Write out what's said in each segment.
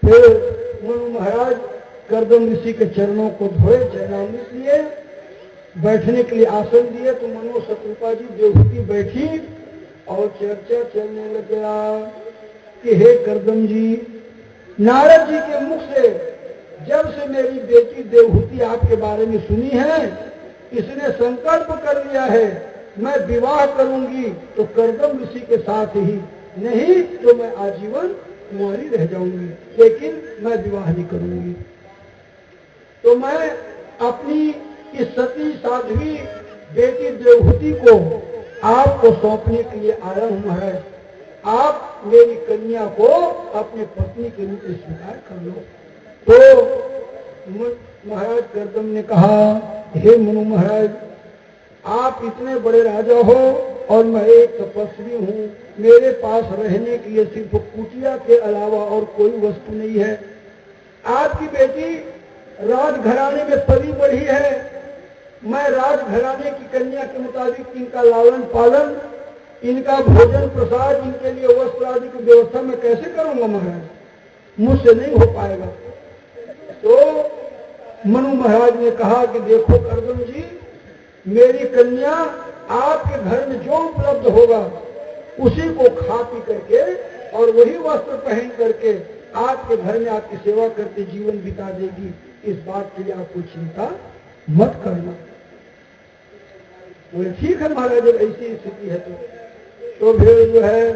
फिर मनु महाराज कर्दम ऋषि के चरणों को धोए, चरणामृत लिए, बैठने के लिए आसन दिए। तो मनु शत्रुपा जी देवहूति बैठी और चर्चा चलने लग गया कि हे कर्दम जी, नारद जी के मुख से जब से मेरी बेटी देवहूति आपके बारे में सुनी है, इसने संकल्प कर लिया है मैं विवाह करूंगी तो कर्दम ऋषि के साथ ही, नहीं तो मैं आजीवन कुंवारी रह जाऊंगी, लेकिन मैं विवाह नहीं करूंगी। तो मैं अपनी इस सती साध्वी बेटी देवहूति को आपको सौंपने के लिए आया हूं महाराज। आप मेरी कन्या को अपने पत्नी के रूप में स्वीकार कर लो। तो महाराज कर्दम ने कहा, हे मनु महाराज, आप इतने बड़े राजा हो और मैं एक तपस्वी हूँ, मेरे पास रहने के लिए सिर्फ कुटिया के अलावा और कोई वस्तु नहीं है। आपकी बेटी राजघराने में पली बढ़ी है, मैं राजघराने की कन्या के मुताबिक इनका लालन पालन, इनका भोजन प्रसाद, इनके लिए वस्त्र आदि की व्यवस्था मैं कैसे करूंगा महाराज, मुझसे नहीं हो पाएगा। तो मनु महाराज ने कहा कि देखो कर्दम जी, मेरी कन्या आपके घर में जो उपलब्ध होगा उसी को खा पी करके और वही वस्त्र पहन करके आपके घर में आपकी सेवा करते जीवन बिता देगी। इस बात के लिए आपको चिंता मत करना। बोले ठीक है महाराज, जब ऐसी स्थिति है तो फिर जो है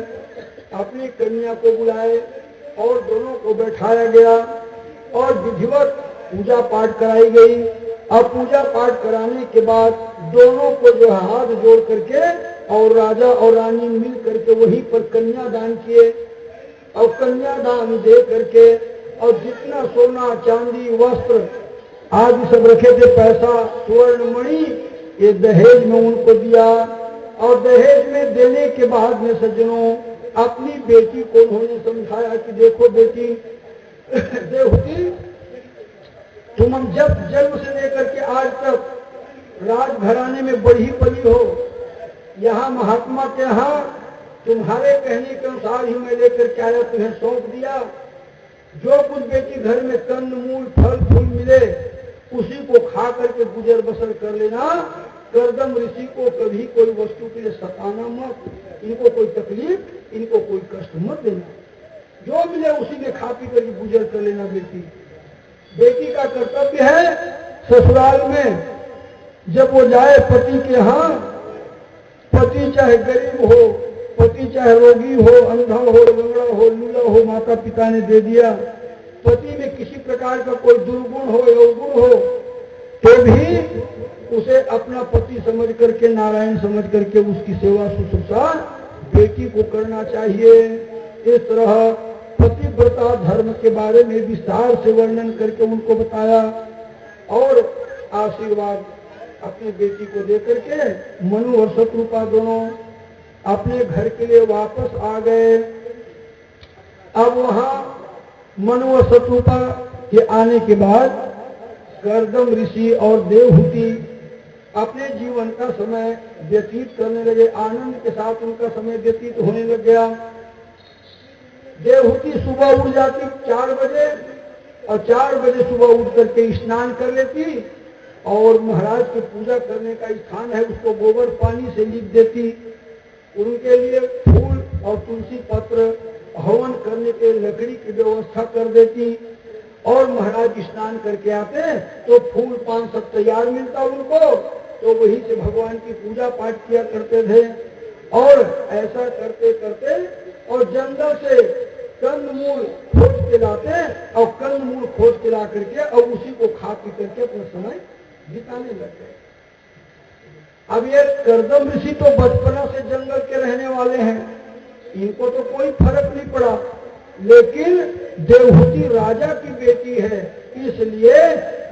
अपनी कन्या को बुलाए और दोनों को बैठाया गया और विधिवत पूजा पाठ कराई गई। अब पूजा पाठ कराने के बाद दोनों को जो हाथ जोड़ करके और राजा और रानी मिल करके वहीं पर कन्यादान किए और कन्यादान दे करके और जितना सोना चांदी वस्त्र आदि सब रखे थे, पैसा स्वर्ण मणि, ये दहेज में उनको दिया। और दहेज में देने के बाद में सज्जनों अपनी बेटी को उन्होंने समझाया कि देखो बेटी देवहूति, तुम जब जन्म से लेकर के आज तक राजघराने में बढ़ी पली हो, यहाँ महात्मा के यहाँ तुम्हारे कहने के अनुसार ही मैं लेकर के आया, तुम्हें सौंप दिया। जो कुछ बेटी घर में कंद मूल फल फूल मिले उसी को खा करके गुजर बसर कर लेना। कर्दम ऋषि को कभी कोई वस्तु के लिए सताना मत, इनको कोई तकलीफ, इनको कोई कष्ट मत देना। जो मिले उसी में खा पी करके गुजर कर लेना। बेटी का कर्तव्य है ससुराल में जब वो जाए पति के यहाँ, पति चाहे गरीब हो, पति चाहे रोगी हो, अंधा हो, लंगड़ा हो, लूला हो, माता पिता ने दे दिया, पति में किसी प्रकार का कोई दुर्गुण हो या अवगुण हो तो भी उसे अपना पति समझ करके, नारायण समझ करके उसकी सेवा शुश्रूषा बेटी को करना चाहिए। इस तरह पतिव्रता धर्म के बारे में विस्तार से वर्णन करके उनको बताया और आशीर्वाद अपनी बेटी को देकर के मनु और शत्रुपा दोनों अपने घर के लिए वापस आ गए। अब वहां मनु और शत्रुपा के आने के बाद कर्दम ऋषि और देवहूति अपने जीवन का समय व्यतीत करने लगे, आनंद के साथ उनका समय व्यतीत होने लग गया। देवहूति सुबह उठ जाती 4 बजे और 4 बजे सुबह उठ करके स्नान कर लेती और महाराज की पूजा करने का स्थान है उसको गोबर पानी से लीप देती, उनके लिए फूल और तुलसी पत्र, हवन करने के लकड़ी की व्यवस्था कर देती और महाराज स्नान करके आते तो फूल पान सब तैयार मिलता उनको, तो वहीं से भगवान की पूजा पाठ किया करते थे। और ऐसा करते करते और जंगल से कंदमूल खोज के लाते और कंदमूल खोज के ला करके और उसी को खा पी करके अपना समय बिताने लग गए। अब ये कर्दम ऋषि तो बचपना से जंगल के रहने वाले हैं, इनको तो कोई फर्क नहीं पड़ा, लेकिन देवहूति राजा की बेटी है इसलिए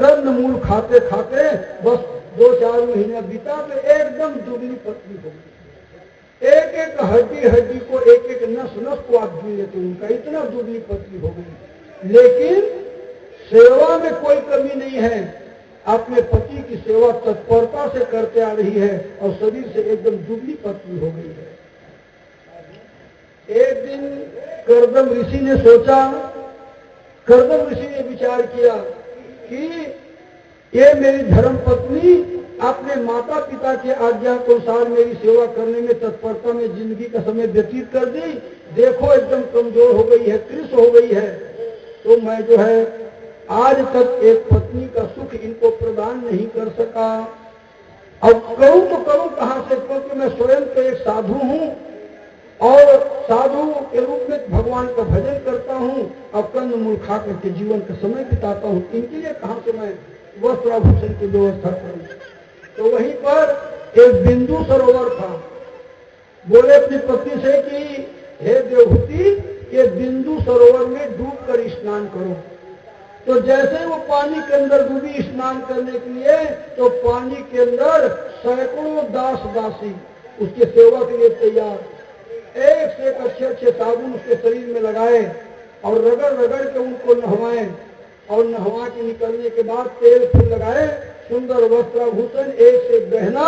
कंदमूल खाते खाते बस 2-4 महीना बीता तो एकदम दुबली पतली हो गई। एक एक हड्डी हड्डी को, एक एक नस नस को आप गिन लेते, उनका इतना दुबली पतली हो गई। लेकिन सेवा में कोई कमी नहीं है, अपने पति की सेवा तत्परता से करते आ रही है और शरीर से एकदम दुबली पतली हो गई है। एक दिन कर्दम ऋषि ने सोचा कर्दम ऋषि ने विचार किया कि ये मेरी धर्म पत्नी अपने माता पिता के आज्ञा के अनुसार मेरी सेवा करने में तत्परता में जिंदगी का समय व्यतीत कर दी, देखो एकदम कमजोर हो गई है, कृष हो गई है, तो मैं जो है आज तक एक पत्नी का सुख इनको प्रदान नहीं कर सका। अब करूं तो करूं कहां से, क्योंकि मैं स्वयं तो एक साधु हूं और साधु के रूप में भगवान का भजन करता हूं और कंद मूल खा करके जीवन का समय बिताता हूं, इनके लिए कहां से मैं वस्त्र आभूषण की व्यवस्था करूं। तो वहीं पर एक बिंदु सरोवर था। बोले अपनी पत्नी से कि हे देवहूति, ये बिंदु सरोवर में डूब कर स्नान करो। तो जैसे वो पानी के अंदर डूबी स्नान करने के लिए, तो पानी के अंदर सैकड़ों दास दासी उसके सेवा के लिए तैयार, एक से एक अच्छे अच्छे साबुन उसके शरीर में लगाए और रगड़ रगड़ के उनको नहवाए और नहवा के निकलने के बाद तेल फूल लगाए, सुंदर वस्त्राभूषण, एक से गहना।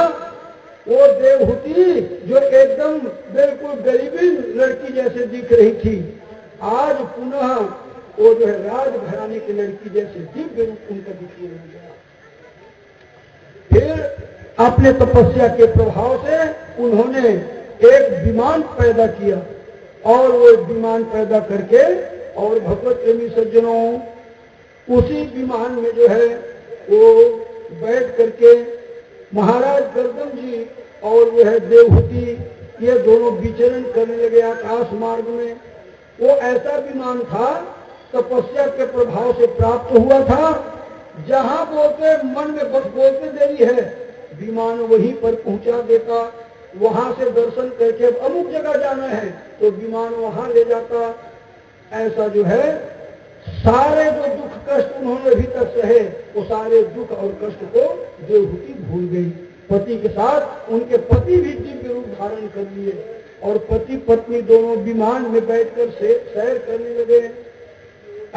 वो देवहूति जो एकदम बिल्कुल गरीबी लड़की जैसे दिख रही थी, आज पुनः वो जो है राजघराने की लड़की जैसे दिव्य रूप उनका दिखने लग गया। फिर अपने तपस्या के प्रभाव से उन्होंने एक विमान पैदा किया और वो विमान पैदा करके और भगवत प्रेमी सज्जनों उसी विमान में जो है वो बैठ करके महाराज गर्दम जी और जो है देवहूति ये दोनों विचरण करने लगे आकाश मार्ग में। वो ऐसा विमान था, तपस्या के प्रभाव से प्राप्त हुआ था, जहां बोलते मन में बस बोलते देरी है, विमान वहीं पर पहुंचा देता। वहां से दर्शन करके अमुक जगह जाना है तो विमान वहां ले जाता। ऐसा जो है सारे जो दुख कष्ट उन्होंने अभी तक सहे, वो सारे दुख और कष्ट को देवहूति भूल गई। पति के साथ उनके पति भी दिव्य रूप धारण कर लिए और पति पत्नी दोनों विमान में बैठकर सैर करने लगे।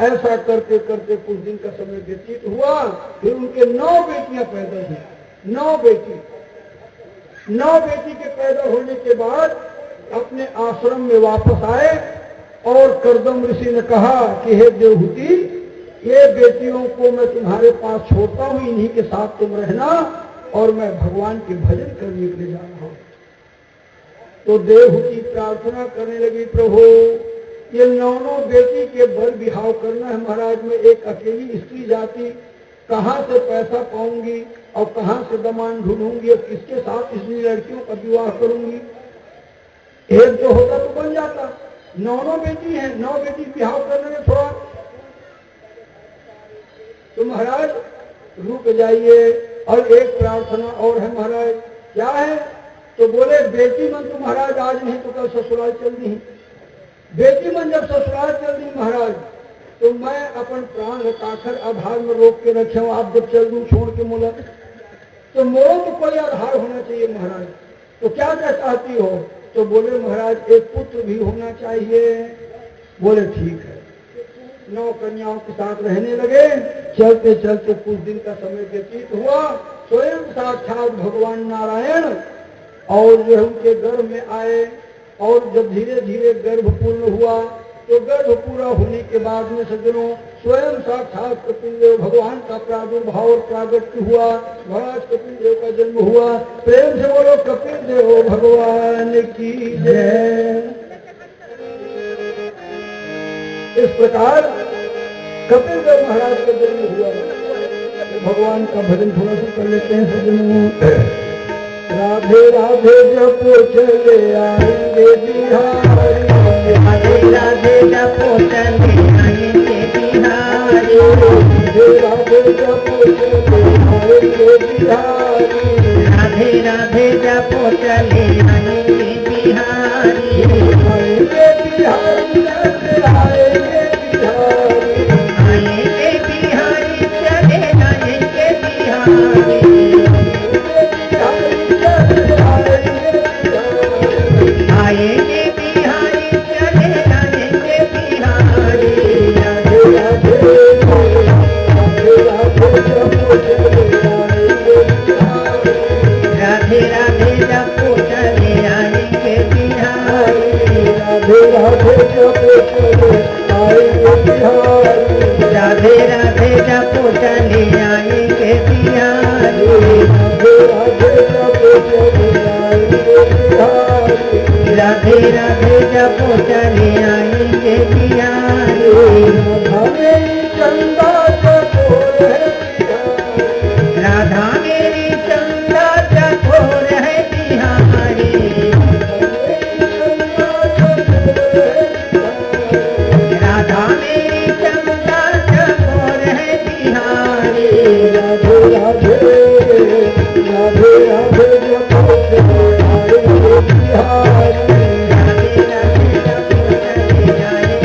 ऐसा करते करते कुछ दिन का समय व्यतीत हुआ। फिर उनके 9 बेटियां पैदा हुई। 9 बेटी के पैदा होने के बाद अपने आश्रम में वापस आए और कर्दम ऋषि ने कहा कि हे देवहूति, ये बेटियों को मैं तुम्हारे पास छोड़ता हूं, इन्हीं के साथ तुम रहना और मैं भगवान के भजन करने के लिए जा रहा हूं। तो देवहूति प्रार्थना करने लगी, प्रभु ये 9 बेटी के बर बिहाव करना है महाराज, में एक अकेली स्त्री जाति कहां से पैसा पाऊंगी और कहां से दमान ढूंढूंगी और किसके साथ इतनी लड़कियों का विवाह करूंगी। एक जो होता तो बन जाता, 9 बेटी हैं, 9 बेटी बिहाव करने में थोड़ा, तो महाराज रुक जाइए। और एक प्रार्थना और है महाराज, क्या है? तो बोले बेटी मन तो महाराज आज नहीं तो कल ससुराल चल दी। बेटी मन जब ससुराल चल दी महाराज, तो मैं अपन प्राण हटाकर आधार में रोक के रखे हूं, आप जब चल दूं छोड़ के मोला, तो मोरो तो कोई आधार होना चाहिए महाराज। तो क्या क्या चाहती हो? तो बोले महाराज एक पुत्र भी होना चाहिए। बोले ठीक है। 9 कन्याओं के साथ रहने लगे। चलते चलते कुछ दिन का समय व्यतीत हुआ। स्वयं साक्षात भगवान नारायण और जो उनके गर्भ में आए और जब धीरे धीरे गर्भ पूर्ण हुआ, तो गर्भ पूरा होने के बाद में सज्जनों स्वयं साक्षात कपिल देव भगवान का प्रादुर्भाव और प्रागट्य हुआ। महाराज कपिल देव का जन्म हुआ। प्रेम से बोलो कपिल देव भगवान की जय। इस प्रकार कपिल देव महाराज का जन्म हुआ। भगवान का भजन थोड़ा सा कर लेते हैं सज्जनों। राधे राधे जपो चले आएंगे बिहारी, राधे राधे जपो चले आएंगे बिहारी, राधे राधे जपो चले आएंगे बिहारी, राधे राधे जपो चले आएंगे बिहारी, आएंगे बिहारी चले आएंगे बिहारी, आएंगे बिहारी चले आएंगे बिहारी, आएंगे बिहारी चले आएंगे बिहारी, राधे राधे जपो चले आएंगे बिहारी, राधे राधे जपो चले आएंगे बिहारी। राधे राधे जपो चले आएंगे बिहारी। राधा मेरी चंदा चकोर है बिहारी। राधा मेरी चंदा चकोर है बिहारी। राधा मेरी चंदा चकोर है बिहारी। राधे राधे राधे राधे जपो चले आएंगे बिहारी। राधे राधे जपो चले आएंगे बिहारी।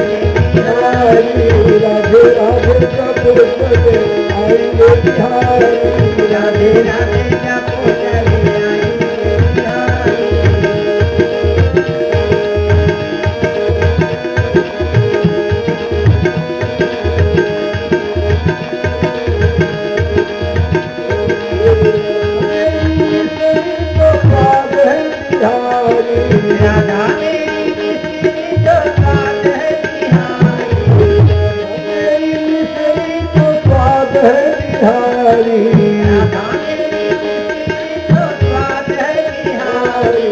राधे राधे जपो चले आएंगे बिहारी। राधे राधे जपो चले आएंगे बिहारी। राधा मेरी मिश्री तो स्वाद है बिहारी। राधा मेरी मिश्री तो स्वाद है बिहारी।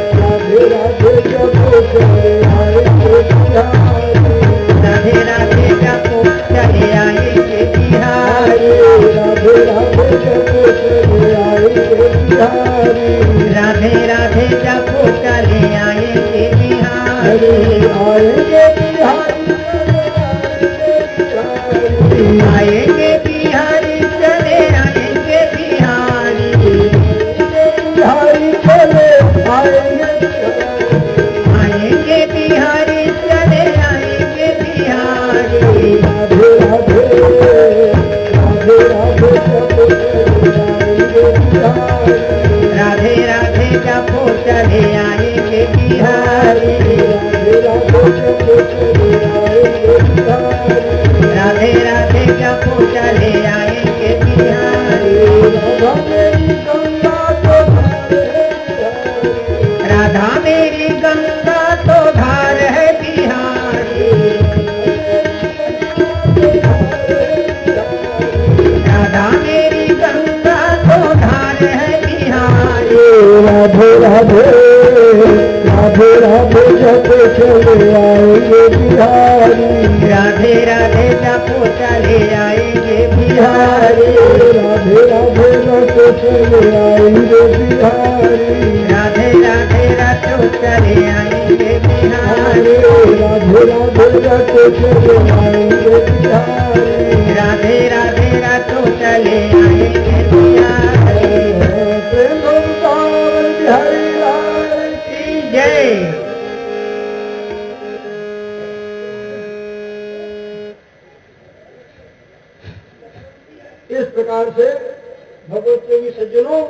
राधे राधे जपो चले आएंगे बिहारी। राधे राधे जपो चले आएंगे बिहारी। राधे राधे जपो चले आएंगे बिहारी। राधे राधे जपो चले आएंगे बिहारी। आएंगे बिहारी आएंगे बिहारी चले आएंगे बिहारी। बिहारी चले आएंगे आएंगे बिहारी चले आएंगे बिहारी। राधे राधे राधे राधे जपो चले आएंगे बिहारी। राधे राधे जपो चले आएंगे बिहारी। राधे राधे जपो चले आएंगे बिहारी। राधा मेरी गंगा तो धार है बिहारी। राधा मेरी गंगा तो धार है बिहारी। राधे राधे राधे राधे जपो चले आएंगे बिहारी। राधे राधे जपो चले आएंगे बिहारी। राधे राधे जपो चले आएंगे बिहारी। राधे राधे रटो चले आएंगे बिहारी। राधे राधे जपो चले आएंगे बिहारी। राधे राधे रटो चले आएंगे बिहारी। प्रेम सावन बिहारी लाल की जय। इस प्रकार से भगवत प्रेमी सज्जनों,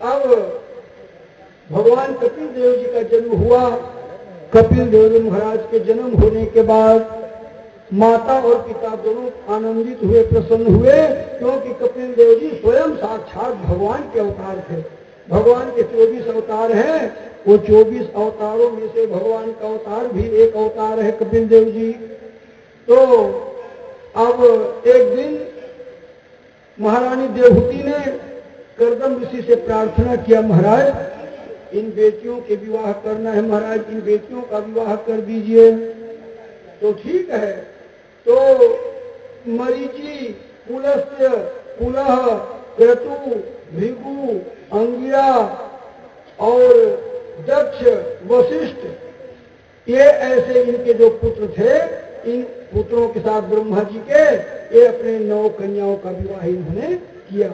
अब भगवान कपिल देव जी का जन्म हुआ। कपिल देव जी महाराज के जन्म होने के बाद माता और पिता दोनों आनंदित हुए, प्रसन्न हुए, क्योंकि कपिल देव जी स्वयं साक्षात भगवान के अवतार थे। भगवान के 24 अवतार हैं, वो 24 अवतारों में से भगवान का अवतार भी एक अवतार है कपिल देव जी। तो अब एक दिन महारानी देवहूति ने करदम ऋषि से प्रार्थना किया, महाराज इन बेटियों के विवाह करना है, महाराज इन बेटियों का विवाह कर दीजिए। तो ठीक है। तो मरीचि, पुलस्त्य, पुलह, क्रतु, भृगु, अंगिरा और दक्ष, वशिष्ठ, ये ऐसे इनके जो पुत्र थे, इन पुत्रों के साथ ब्रह्मा जी के ये अपने 9 कन्याओं का विवाह इन्होंने किया,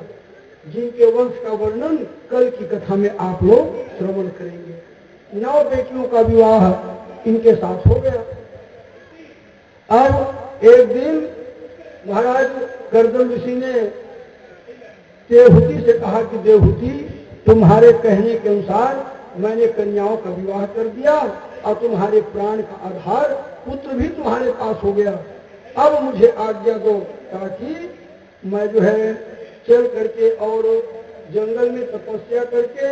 जिनके वंश का वर्णन कल की कथा में आप लोग श्रवण करेंगे। 9 बेटियों का विवाह इनके साथ हो गया। अब एक दिन महाराज करदम ऋषि ने देवहूति से कहा कि देवहूति, तुम्हारे कहने के अनुसार मैंने कन्याओं का विवाह कर दिया और तुम्हारे प्राण का आधार पुत्र भी तुम्हारे पास हो गया। अब मुझे आज्ञा दो ताकि मैं जो है चल करके और जंगल में तपस्या करके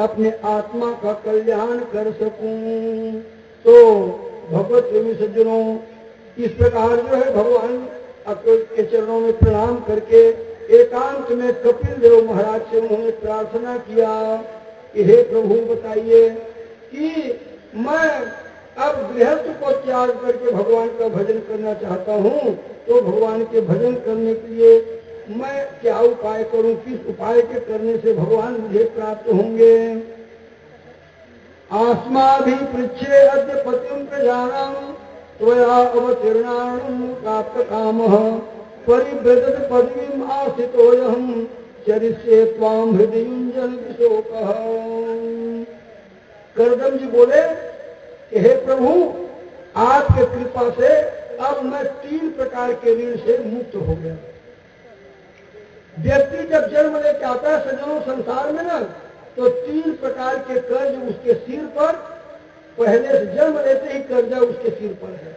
अपने आत्मा का कल्याण कर सकूं। तो भगवत प्रेमी सज्जनों, इस प्रकार जो है भगवान के चरणों में प्रणाम करके एकांत में कपिल देव महाराज से उन्होंने प्रार्थना किया कि हे प्रभु बताइए कि मैं अब गृहस्थ को त्याग करके भगवान का भजन करना चाहता हूँ, तो भगवान के भजन करने के लिए मैं क्या उपाय करूं, किस उपाय के करने से भगवान मुझे प्राप्त होंगे। आस्माभि पृच्छे अद्य पतिं प्रजानां त्वया अवतीर्णाणं प्राप्त कामः परिव्रजत पदवीं आस्थितोऽहं चरिष्ये त्वां हृदि युञ्जन विशोकः। करदम जी बोले कि हे प्रभु, आपके कृपा से अब मैं 3 प्रकार के ऋण से मुक्त हो गया। व्यक्ति जब जन्म लेके आता है सज्जनों संसार में ना, तो 3 प्रकार के कर्ज उसके सिर पर, पहले से जन्म लेते ही कर्जा उसके सिर पर है।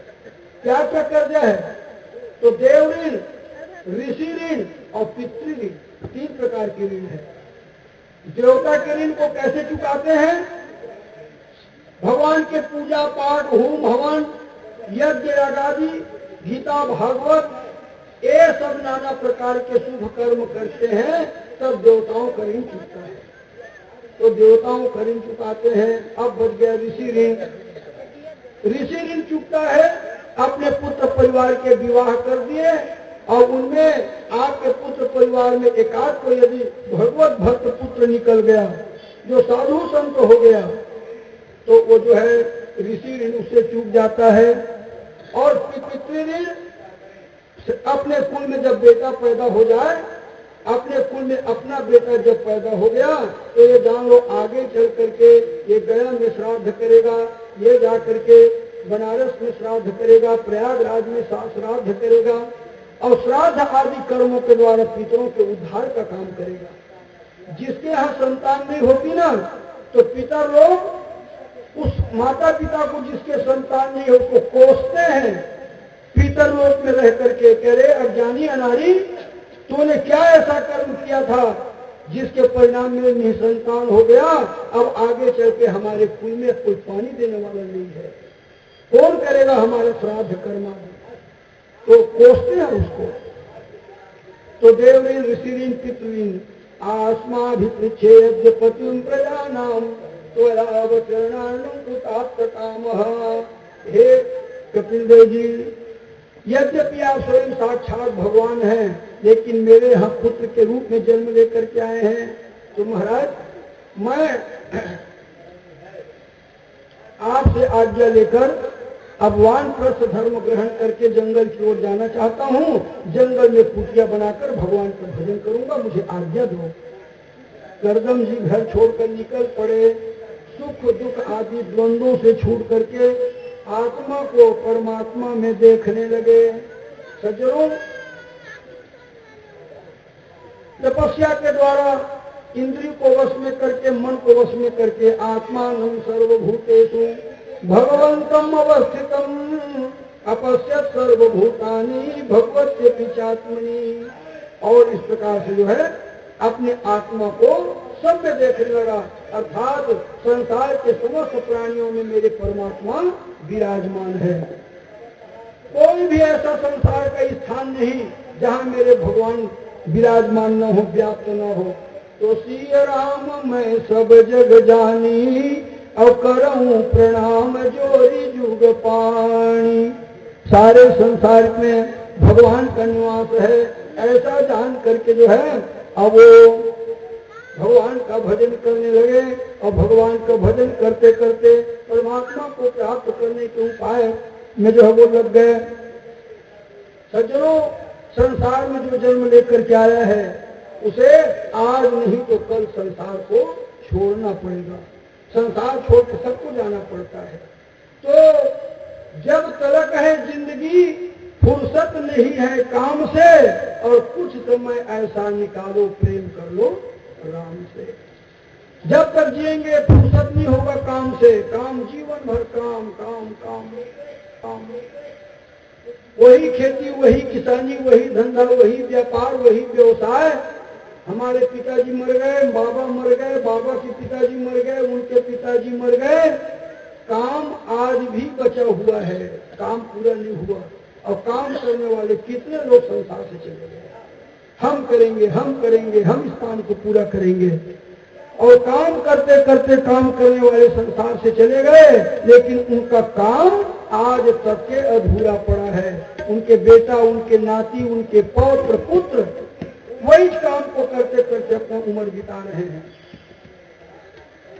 क्या क्या कर्जा है? तो देव ऋण, ऋषि ऋण और पितृ ऋण, 3 प्रकार के ऋण है। देवता के ऋण को कैसे चुकाते हैं? भगवान के पूजा पाठ, होम हवन, यज्ञ यागादि, गीता भागवत, ये सब नाना प्रकार के शुभ कर्म करते हैं, तब देवताओं का ऋण चुकता है। तो देवताओं का ऋण चुकाते हैं। अब बच गया ऋषि ऋण। ऋषि ऋण चुकता है, अपने पुत्र परिवार के विवाह कर दिए और उनमें आपके पुत्र परिवार में एकाध को यदि भगवत भक्त पुत्र निकल गया, जो साधु संत हो गया, तो वो जो है ऋषि ऋण उससे चूक जाता है। और पितृ ऋण, अपने कुल में जब बेटा पैदा हो जाए, अपने कुल में अपना बेटा जब पैदा हो गया, तो ये जान लो आगे चल करके ये गया में श्राद्ध करेगा, ये जा करके बनारस में श्राद्ध करेगा, प्रयागराज में श्राद्ध करेगा और श्राद्ध आदि कर्मों के द्वारा पितरों के उद्धार का काम करेगा। जिसके यहाँ संतान नहीं होती ना, तो पिता लोग उस माता पिता को, जिसके संतान नहीं है, उसको कोसते हैं पितर लोक में रह करके, कह रहे अज्ञानी अनारी, तूने क्या ऐसा कर्म किया था जिसके परिणाम में निसंतान हो गया। अब आगे चल के हमारे कुल में कोई पानी देने वाला नहीं है, कौन करेगा हमारे श्राद्ध कर्म? तो कोसते हैं उसको। तो देव ऋण, ऋषि ऋण, पितृ ऋण। आस्माभिपृच्छे अद्य पतिं प्रजानां त्वया अवतीर्णाणं कृतार्थ कामः। हे कपिल देव जी, यद्यपि आप स्वयं साक्षात भगवान हैं, लेकिन मेरे यहाँ पुत्र के रूप में जन्म लेकर के आए हैं, तो महाराज मैं आपसे आज्ञा लेकर अब वानप्रस्थ धर्म ग्रहण करके जंगल की ओर जाना चाहता हूँ। जंगल में कुटिया बनाकर भगवान का भजन करूंगा, मुझे आज्ञा दो। करदम जी घर छोड़कर निकल पड़े। सुख दुख आदि द्वंद्वों से छूट करके आत्मा को परमात्मा में देखने लगे। सज्जनों, तपस्या के द्वारा इंद्रिय को वश में करके, मन को वश में करके, आत्मानं सर्वभूतेषु भगवन्तम् अवस्थितम् अपश्यत् सर्वभूतानि भगवत्यपि चात्मनि। और इस प्रकार से जो है अपने आत्मा को सब में देखने लगा, अर्थात संसार के समस्त प्राणियों में मेरे परमात्मा विराजमान है। कोई भी ऐसा संसार का स्थान नहीं जहाँ मेरे भगवान विराजमान न हो, व्याप्त न हो। तो सिया राम मैं सब जग जानी, और करऊं प्रणाम जोरी जुग पाणी। सारे संसार में भगवान का निवास है, ऐसा जान करके जो है अब वो भगवान का भजन करने लगे। और भगवान का भजन करते करते परमात्मा को प्राप्त करने के उपाय में जो है वो लग गए। सज्जनों, संसार में जो जन्म लेकर के आया है, उसे आज नहीं तो कल संसार को छोड़ना पड़ेगा। संसार छोड़ के सबको जाना पड़ता है। तो जब तलक है जिंदगी, फुर्सत नहीं है काम से, और कुछ समय ऐसा निकालो प्रेम कर लो राम से। जब तक जिएंगे फुर्सत नहीं होगा काम से, काम जीवन भर काम काम काम काम। वही खेती, वही किसानी, वही धंधा, वही व्यापार, वही व्यवसाय। हमारे पिताजी मर गए, बाबा मर गए, बाबा के पिताजी मर गए, उनके पिताजी मर गए। काम आज भी बचा हुआ है, काम पूरा नहीं हुआ। और काम करने वाले कितने लोग संसार से चले गए। हम करेंगे, हम करेंगे, हम इस काम को पूरा करेंगे। और काम करते करते काम करने वाले संसार से चले गए, लेकिन उनका काम आज तक के अधूरा पड़ा है। उनके बेटा, उनके नाती, उनके पौत्र पुत्र वही काम को करते करते अपना उम्र बिता रहे हैं।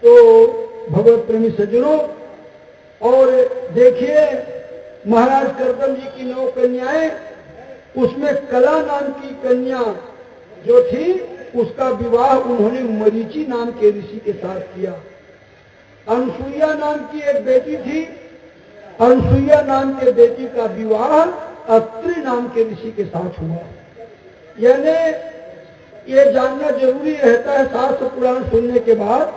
तो भगवत प्रेमी सज्जनों, और देखिए महाराज करदम जी की 9 कन्याएं, उसमें कला नाम की कन्या जो थी उसका विवाह उन्होंने मरीचि नाम के ऋषि के साथ किया। अनसुईया नाम की एक बेटी थी, अनसुईया नाम के बेटी का विवाह अत्रि नाम के ऋषि के साथ हुआ। यानी ये जानना जरूरी रहता है शास्त्र पुराण सुनने के बाद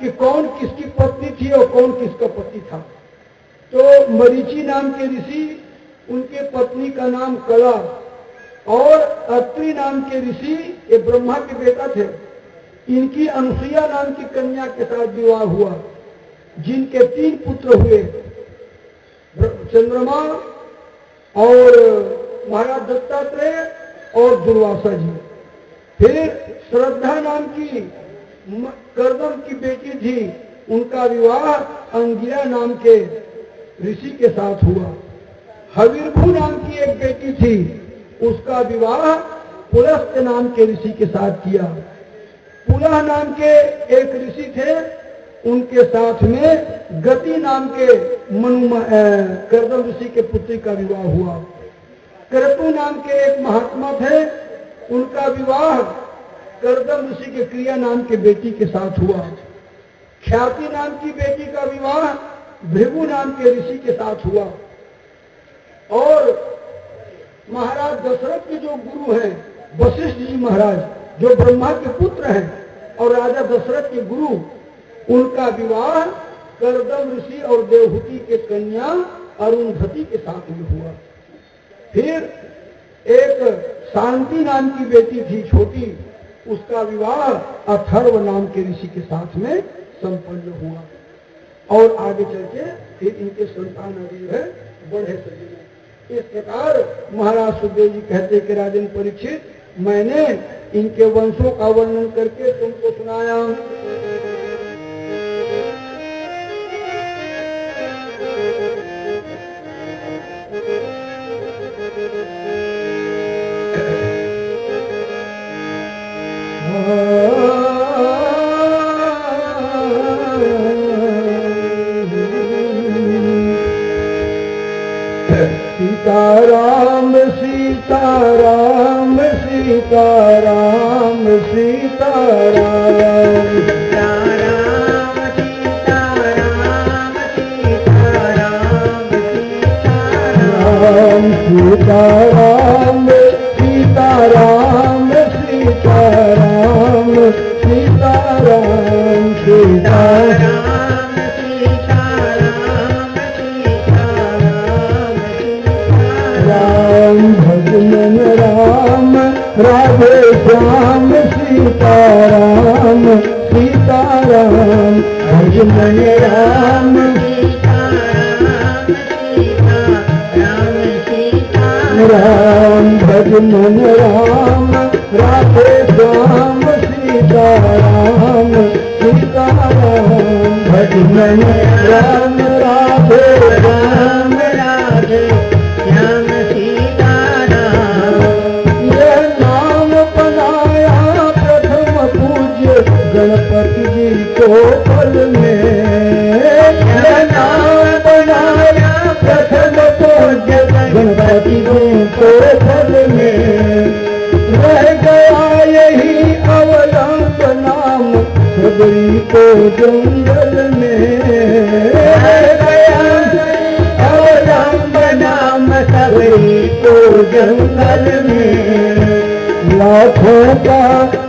कि कौन किसकी पत्नी थी और कौन किसका पति था। तो मरीचि नाम के ऋषि, उनके पत्नी का नाम कला, और अत्रि नाम के ऋषि ये ब्रह्मा के बेटा थे। इनकी अनुसुईया नाम की कन्या के साथ विवाह हुआ, जिनके 3 पुत्र हुए, चंद्रमा और महाराज दत्तात्रेय और दुर्वासा जी। फिर श्रद्धा नाम की करदम की बेटी थी, उनका विवाह अंगिरा नाम के ऋषि के साथ हुआ। हविर्भु नाम की एक बेटी थी, उसका विवाह पुलस्त नाम के ऋषि के साथ किया। पुलह नाम के एक ऋषि थे, उनके साथ में गति नाम के करदम ऋषि के पुत्री का विवाह हुआ। क्रतु नाम के एक महात्मा थे, उनका विवाह करदम ऋषि के क्रिया नाम के बेटी के साथ हुआ। ख्याति नाम की बेटी का विवाह भृगु नाम के ऋषि के साथ हुआ। और महाराज दशरथ के जो गुरु हैं वशिष्ठ जी महाराज, जो ब्रह्मा के पुत्र हैं और राजा दशरथ के गुरु, उनका विवाह करदम ऋषि और देवहूति के कन्या अरुंधति के साथ में हुआ। फिर एक शांति नाम की बेटी थी छोटी, उसका विवाह अथर्व नाम के ऋषि के साथ में संपन्न हुआ। और आगे चल के फिर इनके संतान आदि है बढ़े सजे। इस प्रकार महाराज सुखदेव जी कहते कि राजन परीक्षित, मैंने इनके वंशों का वर्णन करके तुमको सुनाया। सीताराम सीताराम सीताराम सीताराम सीताराम सीताराम सीताराम सीताराम सीताराम सीताराम सीताराम सीताराम सीताराम भजन राम राधे श्याम सीताराम सीताराम भजन राम राम भजन राम राधे श्याम सीताराम सीताराम भजन राम राधे श्याम राधे श्याम सीताराम। ये नाम बनाया प्रथम पूज्य गणपति जी को पल में। ये नाम बनाया प्रथम पूज्य गणपति जी को पल में। रह गया यही अवलंब नाम सबरी को जंगल में। रह गया अवलंब नाम सबरी को जंगल में। लाखों का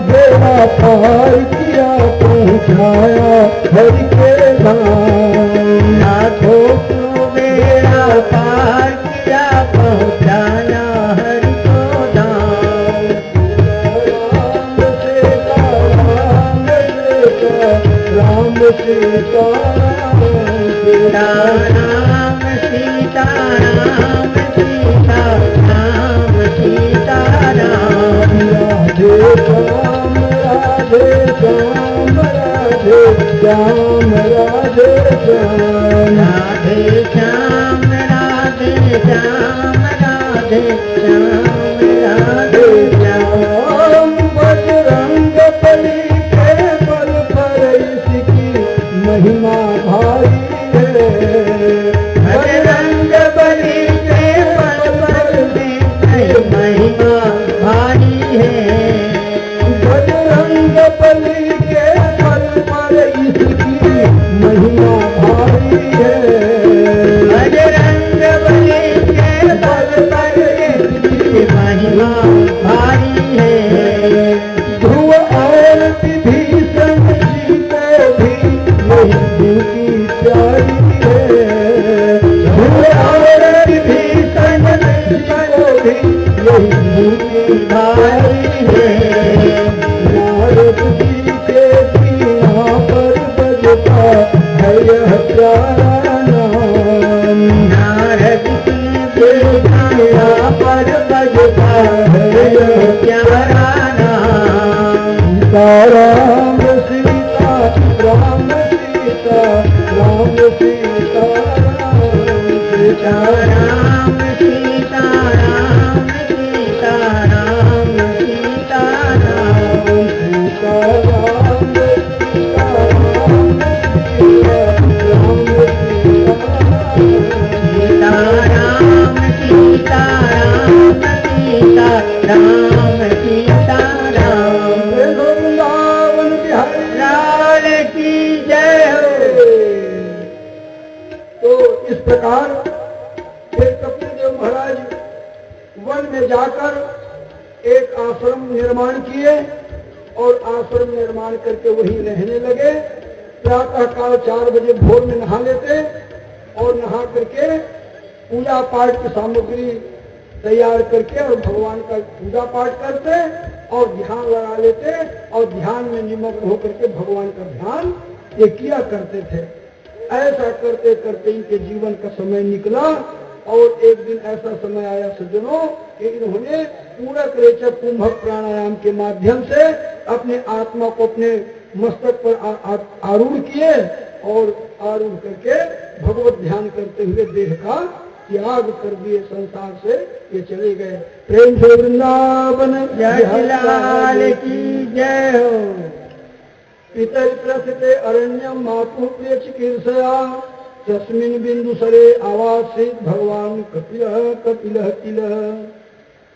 बेड़ा पार किया पहुँचाया हरि के धाम। लाखों को बेड़ा पार किया पहुँचाया हरि को धाम। राम सीताराम सीताराम सीताराम सीताराम सीताराम। राधे श्याम राधे श्याम राधे श्याम राधे श्याम राधे श्याम राधे श्याम राधे श्याम राधे श्याम बजरंग बली के बल पर इसकी महिमा भारी है बजरंग बली के बल पर महिमा भारी है बजरंग बली के बल पर इसकी महिमा भारी है बजरंग बली के बल पर इसकी महिमा भारी है ध्रुव और विभीषण जी को भी यही की प्यारी है ध्रुव और विभीषण जी को भी यही की भारी है नारद जी के पीना पर बजता है यह प्यारा नाम नारद की बेटा पर बजता है यह प्यारा नाम राम सीता राम सीता राम सीता सीता राम सीता राम सीता राम सीता राम सीता राम सीता राम सीता राम सीता राम सीता राम सीता राम वृंदावन बिहारी लाल की जय हो। तो इस प्रकार फिर कपिल देव महाराज वन में जाकर एक आश्रम निर्माण किए और आश्रम निर्माण करके वहीं रहने लगे। प्रातः काल 4 बजे भोर में नहा लेते और नहा करके पूजा पाठ की सामग्री तैयार करके और भगवान का पूजा पाठ करते और ध्यान लगा लेते और ध्यान में निमग्न होकर के भगवान का ध्यान ये किया करते थे। ऐसा करते करते इनके जीवन का समय निकला और एक दिन ऐसा समय आया सज्जनों कि इन्होंने पूरक रेचक कुंभक प्राणायाम के माध्यम से अपने आत्मा को अपने मस्तक पर आरूढ़ किए और आरूढ़ करके भगवत ध्यान करते हुए देह का त्याग कर दिए, संसार से ये चले गए। प्रेम से वृंदावन जय लाल की जय हो। पितर प्रथिते अरण्यम मातु प्रिय चिकीर्षया तस्मिन् बिंदुसरे आवासित भगवान कपिल किल।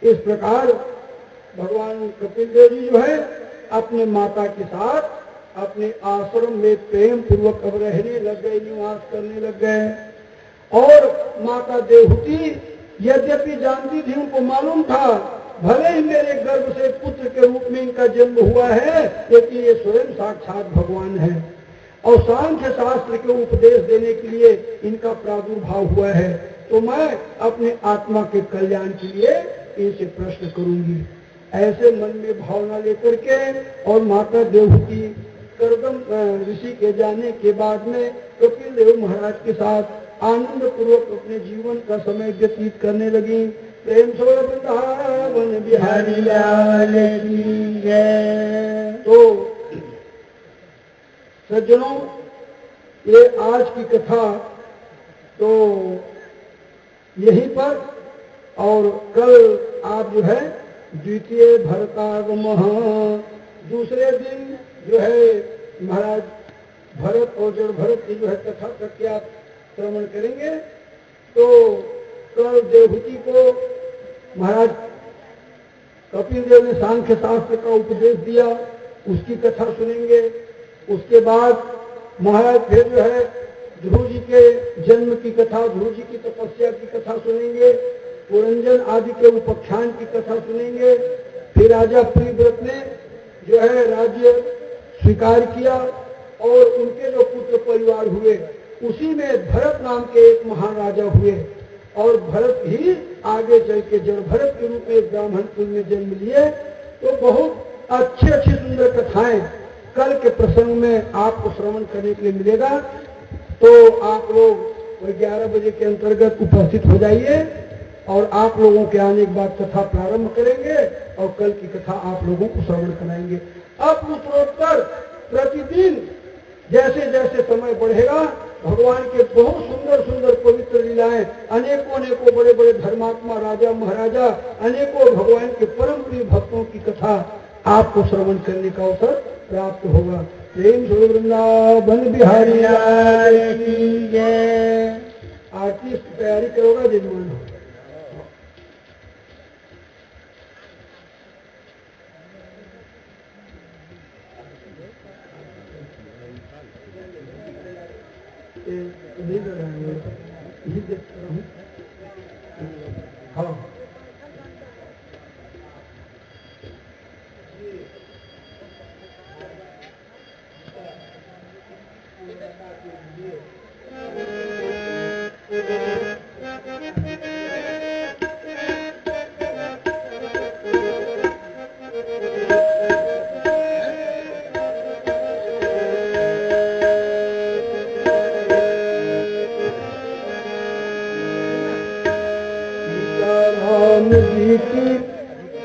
इस प्रकार भगवान कपिल देव जी जो है अपने माता के साथ अपने आश्रम में प्रेम पूर्वक अब रहने लग गए, निवास करने लग गए। और माता देवहूति यद्यपि जानती थी, उनको मालूम था भले ही मेरे गर्भ से पुत्र के रूप में इनका जन्म हुआ है, लेकिन ये स्वयं साक्षात भगवान है और सांख्य शास्त्र के उपदेश देने के लिए इनका प्रादुर्भाव हुआ है। तो मैं अपने आत्मा के कल्याण के लिए इनसे प्रश्न करूंगी। ऐसे मन में भावना लेकर के और माता देवहूति करदम ऋषि के जाने के बाद में कपिल देव महाराज के साथ आनंद पूर्वक अपने जीवन का समय व्यतीत करने लगी। प्रेम से वृंदावन बिहारी लाल की जय। तो सज्जनों, ये आज की कथा तो यहीं पर, और कल आप जो है द्वितीय भरतागम दूसरे दिन जो है महाराज भरत और जड़ भरत की जो है कथा प्रख्यात श्रवण करेंगे। तो कल देवहूति को महाराज कपिल देव ने सांख्य शास्त्र का उपदेश दिया, उसकी कथा सुनेंगे। उसके बाद महाराज फिर जो है ध्रुव जी के जन्म की कथा, ध्रुव जी की तपस्या की कथा सुनेंगे, पुरंजन आदि के उपाख्यान की कथा सुनेंगे। फिर राजा प्रियव्रत ने जो है राज्य स्वीकार किया और उनके जो पुत्र परिवार हुए, उसी में भरत नाम के एक महान राजा हुए और भरत ही आगे चल के जड़ भरत के रूप में ब्राह्मण कुल में जन्म लिए। तो बहुत अच्छी अच्छी सुंदर कथाएं कल के प्रसंग में आपको श्रवण करने के लिए मिलेगा। तो आप लोग 11 बजे के अंतर्गत उपस्थित हो जाइए और आप लोगों के आने के बाद कथा प्रारंभ करेंगे और कल की कथा आप लोगों को श्रवण कराएंगे। अब उत्तरोत्तर प्रतिदिन जैसे जैसे समय बढ़ेगा भगवान के बहुत सुंदर सुंदर पवित्र लीलाएं, अनेकों अनेकों बड़े बड़े धर्मात्मा राजा महाराजा, अनेकों भगवान के परम प्रिय भक्तों की कथा आपको श्रवण करने का अवसर प्राप्त होगा। प्रेम से वृंदावन बिहारी लाल की जय। आरती की तैयारी करोगा जजमान। हाँ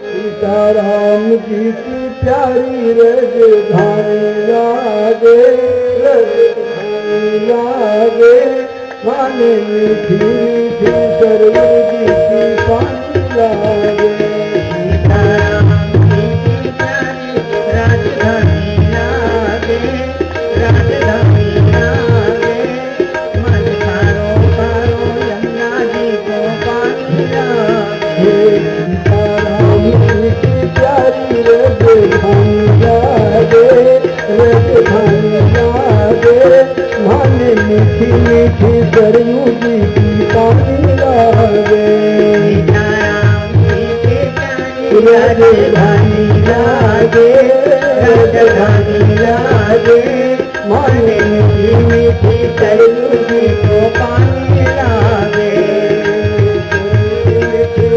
सीताराम जी की प्यारी राजधानी लागे, राजधानी लागे, माने मीठी मीठी सरयू जी की पानी लागे। सीताराम जी की प्यारी राजधानी लागे, राजधानी लागे, मन पारो पारो यमुना जी को पानी लागे। सीताराम जी की प्यारी राजधानी लागे, राजधानी लागे, माने मीठी मीठी सरयू जी की पानी लागे। सीताराम जी की प्यारी राजधानी लागे, राजधानी लागे, माने मीठी मीठी सरयू जी को पानी लागे। मीठी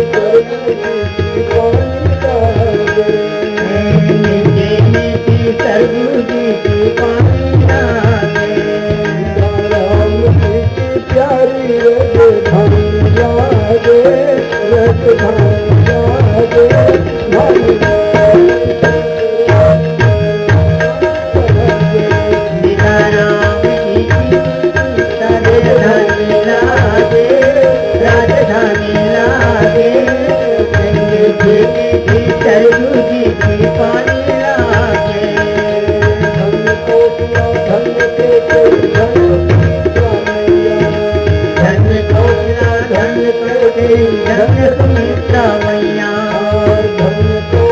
मीठी सरयू जी की पानी लागे। सीताराम जी की प्यारी राजधानी लागे, राजधानी लागे, माने सीताराम जी की राजधानी लागे, राजधानी लागे, मीठी मीठी सरयू जी की पानी लागे। धन को दिया धन के धन धन को धन करके धन सुमित्रा मैया। धन को दिया धन के धन सुमित्रा मैया। धन को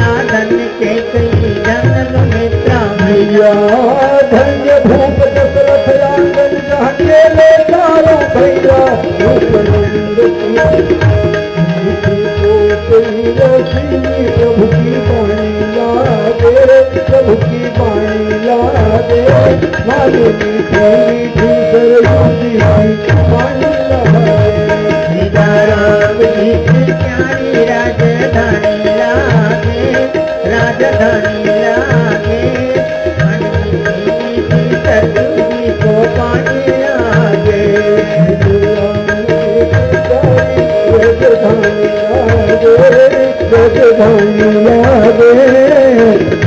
धन के धन सुमित्रा मैया। धन्य भूप दशरथ रांगन जहाँ ले चारों भैया प्रभु की पानी लागे, प्रभु की पानी लागे, मानो मीठी मीठी सरयू जी की पानी लागे। सीताराम जी की प्यारी राजधानी लागे, राजधानी लागे, सरयू जी को पानी लागे। राजधानी लागे,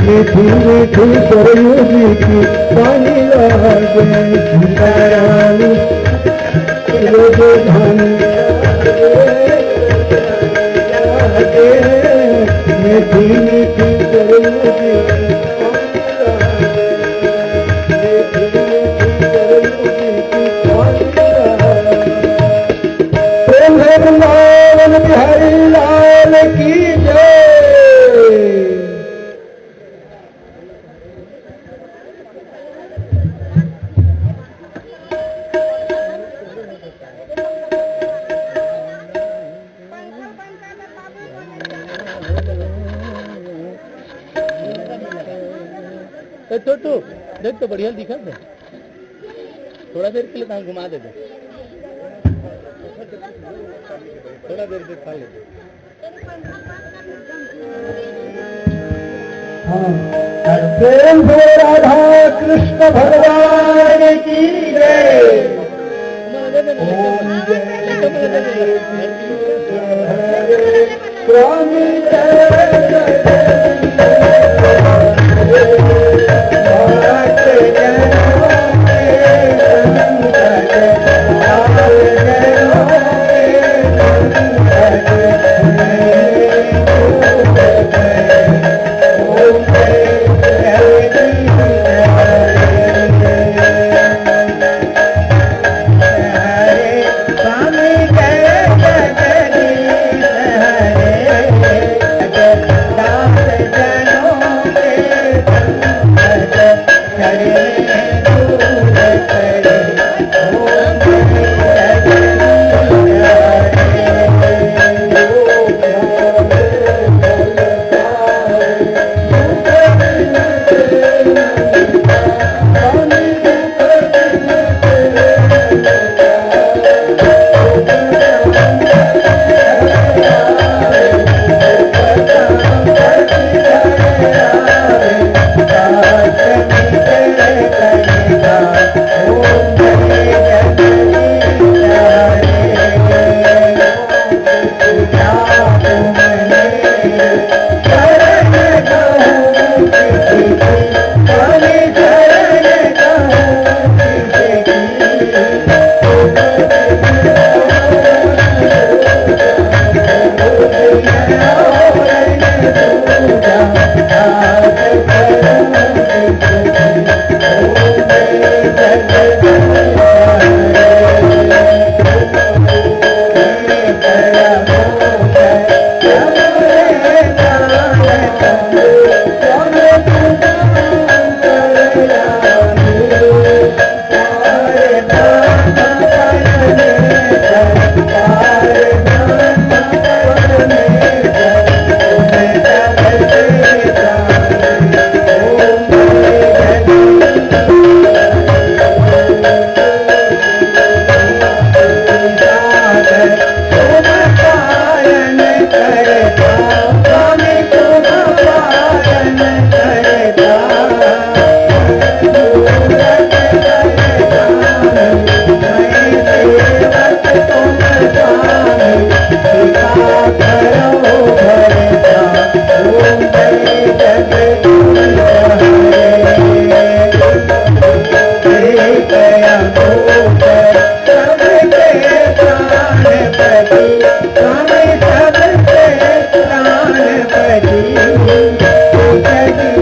मीठी मीठी सरयू जी की पानी लागे। सीताराम राजधानी लागे, मीठी मीठी सरयू जी की पानी लागे। मीठी मीठी सरयू जी की पानी लागे। प्रेम है वृंदावन बिहारी लाल की जय। छोटू देख तो बढ़िया दिखा दे, थोड़ा देर के लिए कहाँ घुमा दे, थोड़ा देर खा ले। प्रेम से राधा कृष्ण भगवान की जय। ओम जय स्वामी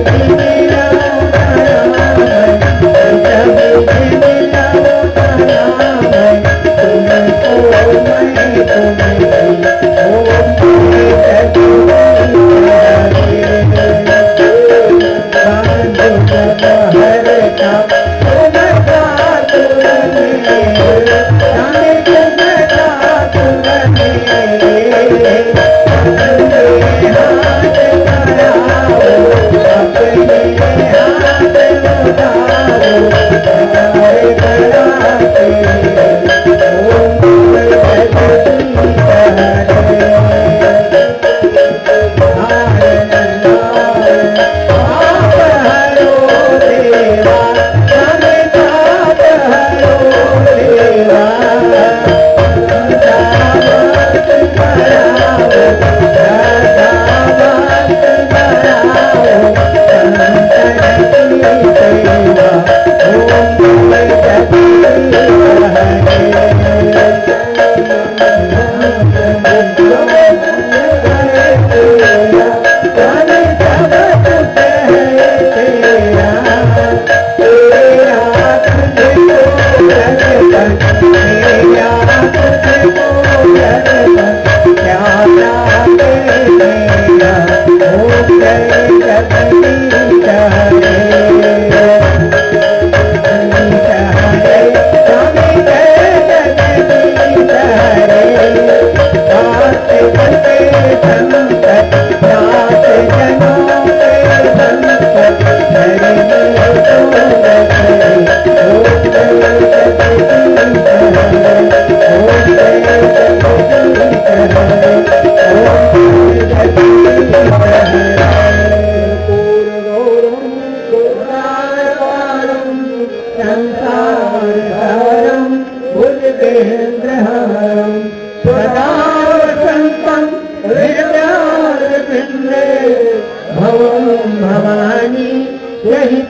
Thank you.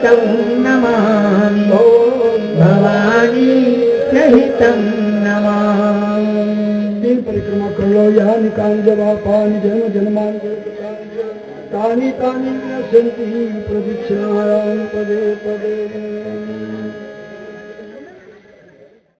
सहितं नमामि भवानी सहितं नमामि। तीन परिक्रमा कर लो यहाँ निकाल जवा पानी जन्म जन्मान तानी तानी विनश्यन्ति प्रदक्षिणायां पदे पदे।